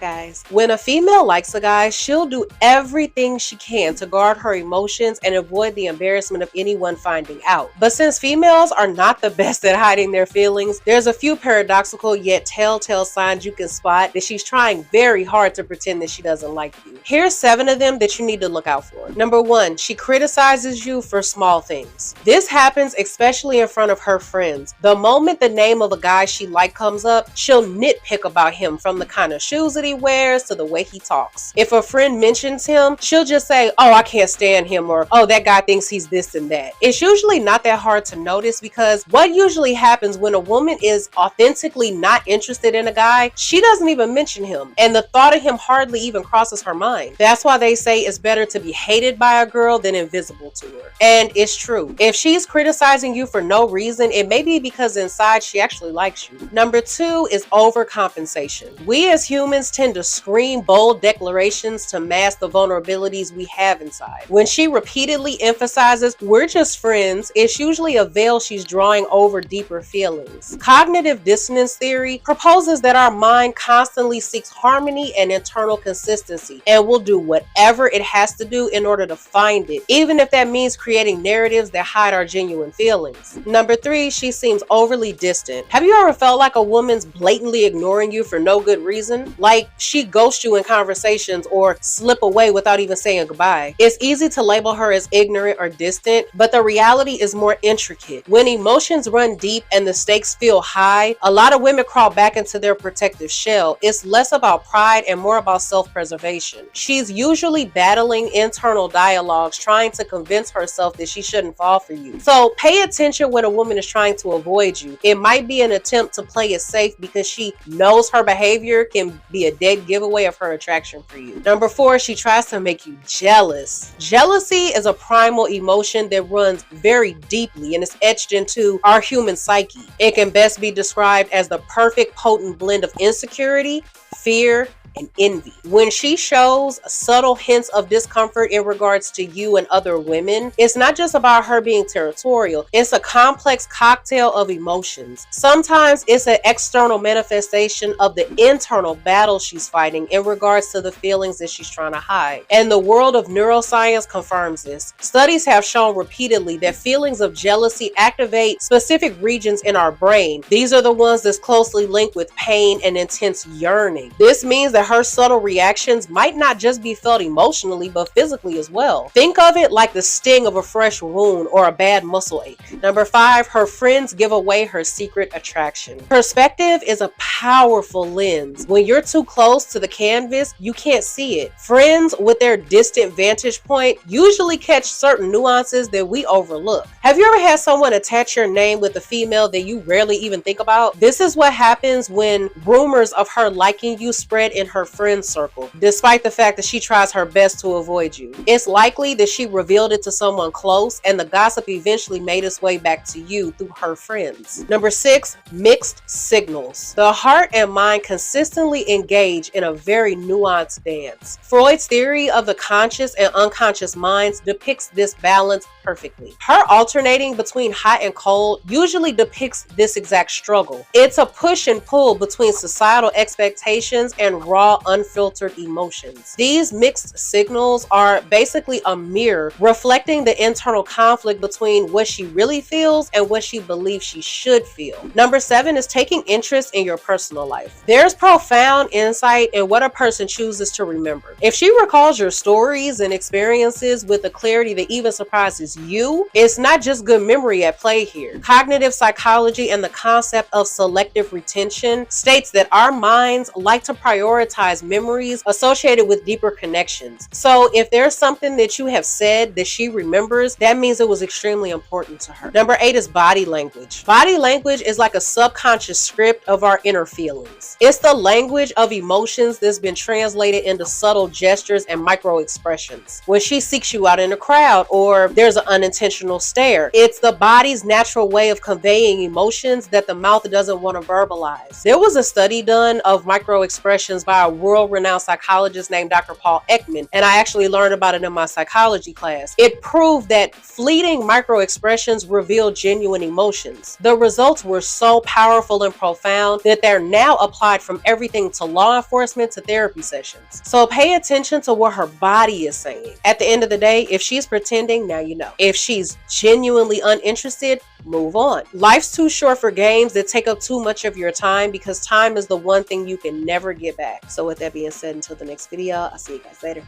guys. When a female likes a guy, she'll do everything she can to guard her emotions and avoid the embarrassment of anyone finding out. But since females are not the best at hiding their feelings, there's a few paradoxical yet telltale signs you can spot that she's trying very hard to pretend that she doesn't like you. Here's 7 of them that you need to look out for. Number 1, she criticizes you for small things. This happens especially in front of her friends. The moment the name of a guy she likes comes up, she'll nitpick about him, from the kind of shoes that he wears to the way he talks. If a friend mentions him, she'll just say, "Oh, I can't stand him," or "Oh, that guy thinks he's this and that." It's usually not that hard to notice, because what usually happens when a woman is authentically not interested in a guy, she doesn't even mention him, and the thought of him hardly even crosses her mind. That's why they say it's better to be hated by a girl than invisible to her. And it's true. If she's criticizing you for no reason, it may be because inside she actually likes you. Number 2 is overcompensation. We as humans tend to scream bold declarations to mask the vulnerabilities we have inside. When she repeatedly emphasizes, "We're just friends," it's usually a veil she's drawing over deeper feelings. Cognitive dissonance theory proposes that our mind constantly seeks harmony and internal consistency, and will do whatever it has to do in order to find it, even if that means creating narratives that hide our genuine feelings. Number 3, she seems overly distant. Have you ever felt like a woman's blatantly ignoring you for no good reason? Like she ghosts you in conversations or slip away without even saying goodbye. It's easy to label her as ignorant or distant, but the reality is more intricate. When emotions run deep and the stakes feel high, a lot of women crawl back into their protective shell. It's less about pride and more about self-preservation. She's usually battling internal dialogues, trying to convince herself that she shouldn't fall for you. So pay attention when a woman is trying to avoid you. It might be an attempt to play it safe because she knows her behavior can be a dead giveaway of her attraction for you. Number 4, she tries to make you jealous. Jealousy is a primal emotion that runs very deeply and is etched into our human psyche. It can best be described as the perfect potent blend of insecurity, fear, and envy. When she shows subtle hints of discomfort in regards to you and other women, it's not just about her being territorial. It's a complex cocktail of emotions. Sometimes it's an external manifestation of the internal battle she's fighting in regards to the feelings that she's trying to hide. And the world of neuroscience confirms this. Studies have shown repeatedly that feelings of jealousy activate specific regions in our brain. These are the ones that's closely linked with pain and intense yearning. This means that her subtle reactions might not just be felt emotionally, but physically as well. Think of it like the sting of a fresh wound or a bad muscle ache. Number 5, her friends give away her secret attraction. Perspective is a powerful lens. When you're too close to the canvas, you can't see it. Friends with their distant vantage point usually catch certain nuances that we overlook. Have you ever had someone attach your name with a female that you rarely even think about? This is what happens when rumors of her liking you spread in her friend circle, despite the fact that she tries her best to avoid you. It's likely that she revealed it to someone close, and the gossip eventually made its way back to you through her friends. Number 6, mixed signals. The heart and mind consistently engage in a very nuanced dance. Freud's theory of the conscious and unconscious minds depicts this balance perfectly. Her alternating between hot and cold usually depicts this exact struggle. It's a push and pull between societal expectations and raw, unfiltered emotions. These mixed signals are basically a mirror reflecting the internal conflict between what she really feels and what she believes she should feel. Number 7 is taking interest in your personal life. There's profound insight in what a person chooses to remember. If she recalls your stories and experiences with a clarity that even surprises you, it's not just good memory at play here. Cognitive psychology and the concept of selective retention states that our minds like to prioritize memories associated with deeper connections. So if there's something that you have said that she remembers, that means it was extremely important to her. Number 8 is body language. Body language is like a subconscious script of our inner feelings. It's the language of emotions that's been translated into subtle gestures and micro expressions. When she seeks you out in a crowd, or there's an unintentional stare, it's the body's natural way of conveying emotions that the mouth doesn't want to verbalize. There was a study done of micro expressions by by a world-renowned psychologist named Dr. Paul Ekman, and I actually learned about it in my psychology class. It proved that fleeting micro-expressions reveal genuine emotions. The results were so powerful and profound that they're now applied from everything to law enforcement to therapy sessions. So pay attention to what her body is saying. At the end of the day, if she's pretending, now you know. If she's genuinely uninterested, move on. Life's too short for games that take up too much of your time, because time is the one thing you can never get back. So with that being said, until the next video, I'll see you guys later.